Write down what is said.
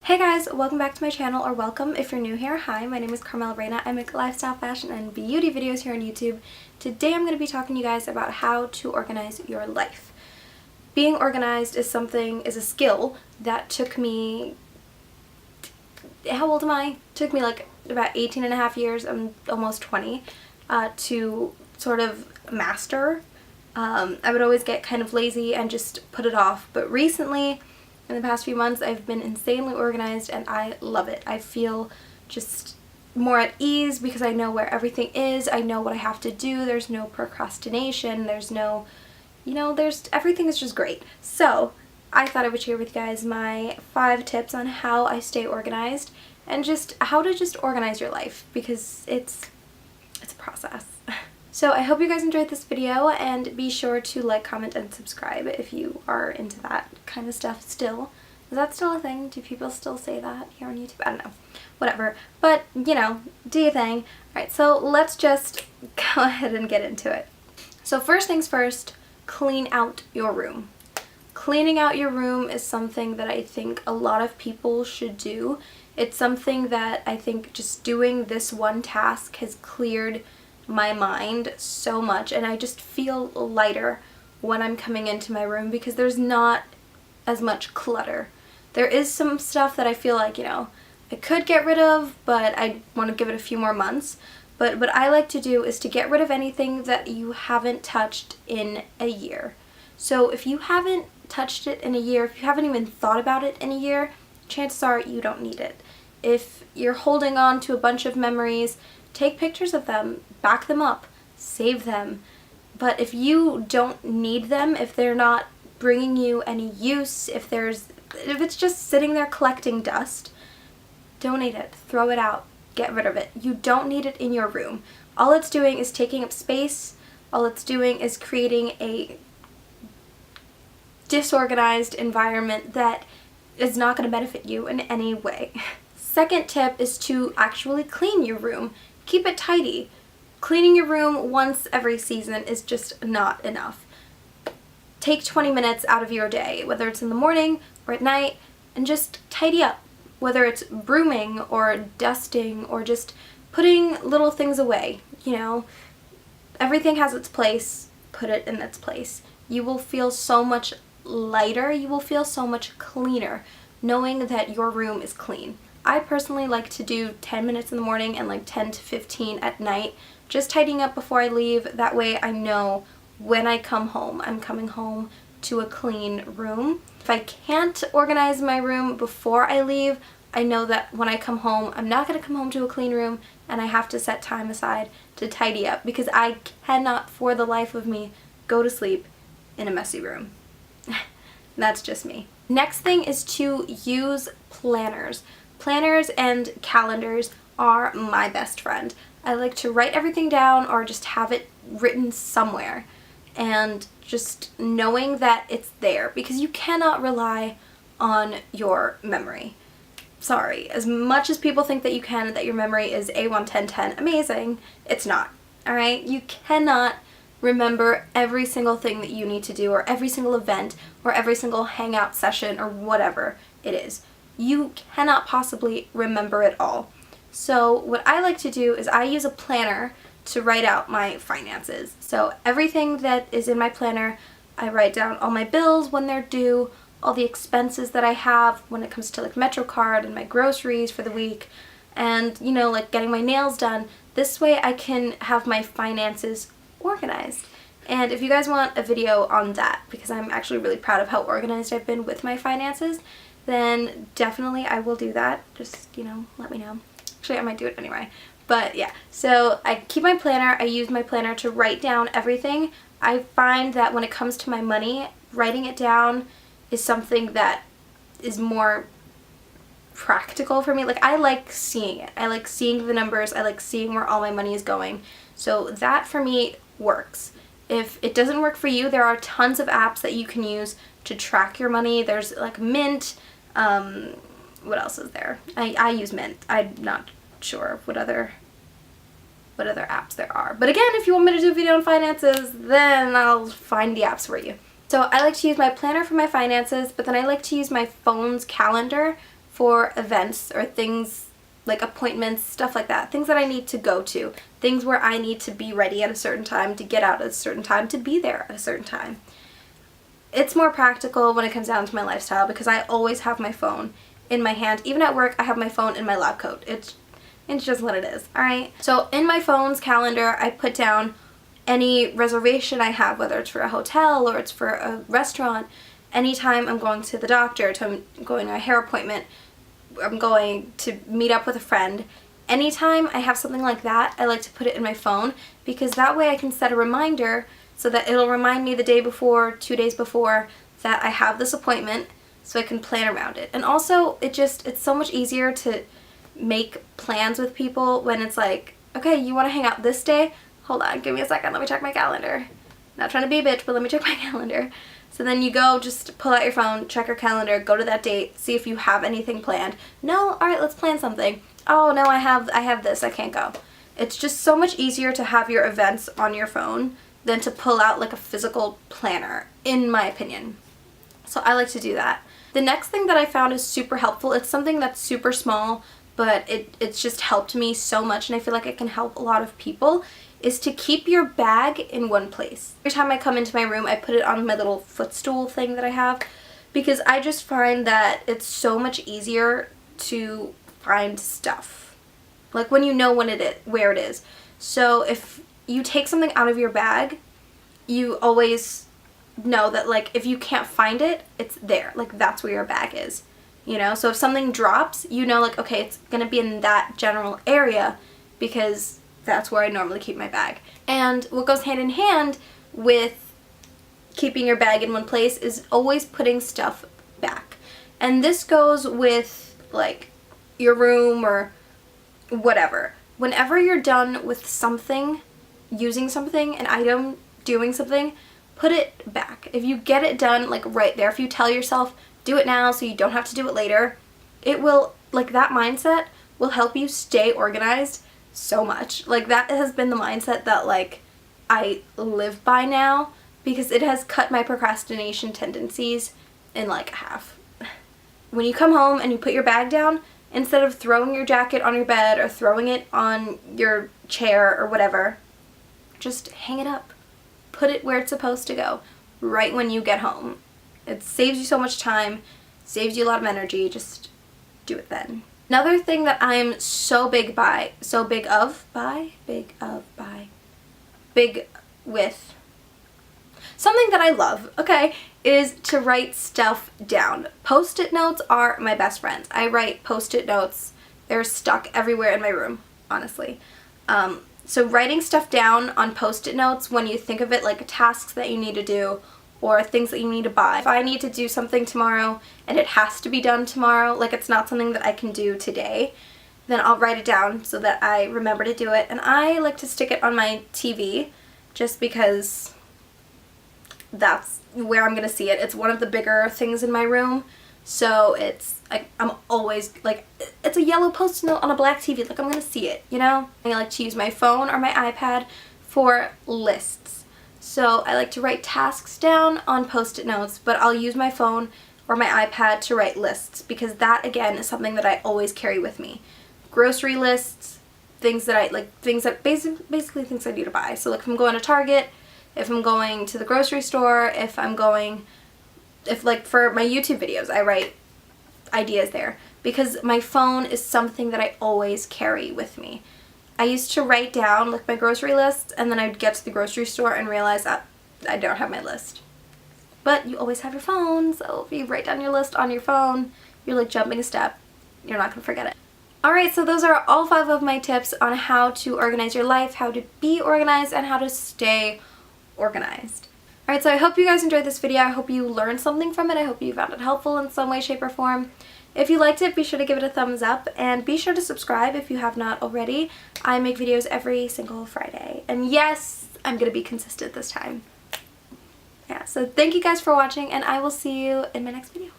Hey guys, welcome back to my channel, or welcome if you're new here. Hi, my name is Carmel Reina. I make lifestyle, fashion, and beauty videos here on YouTube. Today I'm going to be talking to you guys about how to organize your life. Being organized is a skill that took me, how old am I? Took me like about 18 and a half years, I'm almost 20, to sort of master. I would always get kind of lazy and just put it off, but recently, in the past few months, I've been insanely organized and I love it. I feel just more at ease because I know where everything is. I know what I have to do. There's no procrastination. There's no, everything is just great. So I thought I would share with you guys my 5 tips on how I stay organized and just how to just organize your life, because it's a process. So I hope you guys enjoyed this video, and be sure to like, comment, and subscribe if you are into that kind of stuff still. Is that still a thing? Do people still say that here on YouTube? I don't know. Whatever. But, do your thing. Alright, so let's just go ahead and get into it. So first things first, clean out your room. Cleaning out your room is something that I think a lot of people should do. It's something that I think just doing this one task has cleared my mind so much, and I just feel lighter when I'm coming into my room because there's not as much clutter. There is some stuff that I feel like, I could get rid of, but I want to give it a few more months. But what I like to do is to get rid of anything that you haven't touched in a year. So if you haven't touched it in a year, if you haven't even thought about it in a year, chances are you don't need it. If you're holding on to a bunch of memories, take pictures of them, back them up, save them. But if you don't need them, if they're not bringing you any use, if it's just sitting there collecting dust, donate it, throw it out, get rid of it. You don't need it in your room. All it's doing is taking up space. All it's doing is creating a disorganized environment that is not going to benefit you in any way. Second tip is to actually clean your room. Keep it tidy. Cleaning your room once every season is just not enough. Take 20 minutes out of your day, whether it's in the morning or at night, and just tidy up. Whether it's brooming or dusting or just putting little things away, Everything has its place. Put it in its place. You will feel so much lighter. You will feel so much cleaner knowing that your room is clean. I personally like to do 10 minutes in the morning and like 10 to 15 at night, just tidying up before I leave. That way I know when I come home, I'm coming home to a clean room. If I can't organize my room before I leave, I know that when I come home, I'm not going to come home to a clean room, and I have to set time aside to tidy up because I cannot for the life of me go to sleep in a messy room. That's just me. Next thing is to use planners. Planners and calendars are my best friend. I like to write everything down or just have it written somewhere, and just knowing that it's there, because you cannot rely on your memory. Sorry, as much as people think that you can, that your memory is A1 10 10 amazing, it's not. Alright? You cannot remember every single thing that you need to do, or every single event, or every single hangout session, or whatever it is. You cannot possibly remember it all. So what I like to do is I use a planner to write out my finances. So everything that is in my planner, I write down all my bills when they're due, all the expenses that I have when it comes to like MetroCard and my groceries for the week, and like getting my nails done. This way I can have my finances organized. And if you guys want a video on that, because I'm actually really proud of how organized I've been with my finances, then definitely I will do that. Just, let me know. Actually, I might do it anyway. But yeah, so I keep my planner. I use my planner to write down everything. I find that when it comes to my money, writing it down is something that is more practical for me. Like, I like seeing it. I like seeing the numbers. I like seeing where all my money is going. So that for me works. If it doesn't work for you, there are tons of apps that you can use to track your money. There's like Mint. What else is there? I use Mint. I'm not sure what other apps there are. But again, if you want me to do a video on finances, then I'll find the apps for you. So I like to use my planner for my finances, but then I like to use my phone's calendar for events or things like appointments, stuff like that. Things that I need to go to. Things where I need to be ready at a certain time, to get out at a certain time, to be there at a certain time. It's more practical when it comes down to my lifestyle because I always have my phone in my hand. Even at work, I have my phone in my lab coat. It's just what it is, alright? So in my phone's calendar, I put down any reservation I have, whether it's for a hotel or it's for a restaurant. Anytime I'm going to the doctor, I'm going to a hair appointment, I'm going to meet up with a friend. Anytime I have something like that, I like to put it in my phone because that way I can set a reminder so that it'll remind me the day before, 2 days before, that I have this appointment so I can plan around it. And also, it's so much easier to make plans with people when it's like, okay, you want to hang out this day? Hold on, give me a second, let me check my calendar. Not trying to be a bitch, but let me check my calendar. So then you go, just pull out your phone, check your calendar, go to that date, see if you have anything planned. No? Alright, let's plan something. Oh, no, I have this, I can't go. It's just so much easier to have your events on your phone than to pull out like a physical planner, in my opinion. So I like to do that. The next thing that I found is super helpful. It's something that's super small, but it's just helped me so much, and I feel like it can help a lot of people, is to keep your bag in one place. Every time I come into my room, I put it on my little footstool thing that I have because I just find that it's so much easier to find stuff. Like when you know where it is. So if you take something out of your bag, you always know that like if you can't find it, it's there. Like that's where your bag is. You know? So if something drops, you know like okay, it's going to be in that general area because that's where I normally keep my bag. And what goes hand in hand with keeping your bag in one place is always putting stuff back. And this goes with like your room or whatever. Whenever you're done with something, using something, an item, doing something, put it back. If you get it done like right there, if you tell yourself, do it now so you don't have to do it later, it will, like that mindset will help you stay organized so much. Like that has been the mindset that like I live by now because it has cut my procrastination tendencies in like half. When you come home and you put your bag down, instead of throwing your jacket on your bed or throwing it on your chair or whatever, just hang it up. Put it where it's supposed to go right when you get home. It saves you so much time, saves you a lot of energy. Just do it then. Another thing that I'm big with, something that I love, okay, is to write stuff down. Post-it notes are my best friends. I write post-it notes. They're stuck everywhere in my room, honestly. So writing stuff down on post-it notes when you think of it like tasks that you need to do or things that you need to buy. If I need to do something tomorrow and it has to be done tomorrow, like it's not something that I can do today, then I'll write it down so that I remember to do it. And I like to stick it on my TV just because that's where I'm going to see it. It's one of the bigger things in my room, so it's like I'm always like, it's a yellow post-it note on a black TV, like I'm going to see it, you know? I like to use my phone or my iPad for lists. So I like to write tasks down on post-it notes, but I'll use my phone or my iPad to write lists because that, again, is something that I always carry with me. Grocery lists, things that basically things I need to buy. So like if I'm going to Target, if I'm going to the grocery store, if like for my YouTube videos, I write ideas there because my phone is something that I always carry with me. I used to write down like my grocery list and then I'd get to the grocery store and realize that I don't have my list. But you always have your phone, so if you write down your list on your phone, you're like jumping a step. You're not going to forget it. Alright, so those are all 5 of my tips on how to organize your life, how to be organized, and how to stay organized. Alright, so I hope you guys enjoyed this video. I hope you learned something from it. I hope you found it helpful in some way, shape, or form. If you liked it, be sure to give it a thumbs up, and be sure to subscribe if you have not already. I make videos every single Friday. And yes, I'm going to be consistent this time. Yeah, so thank you guys for watching, and I will see you in my next video.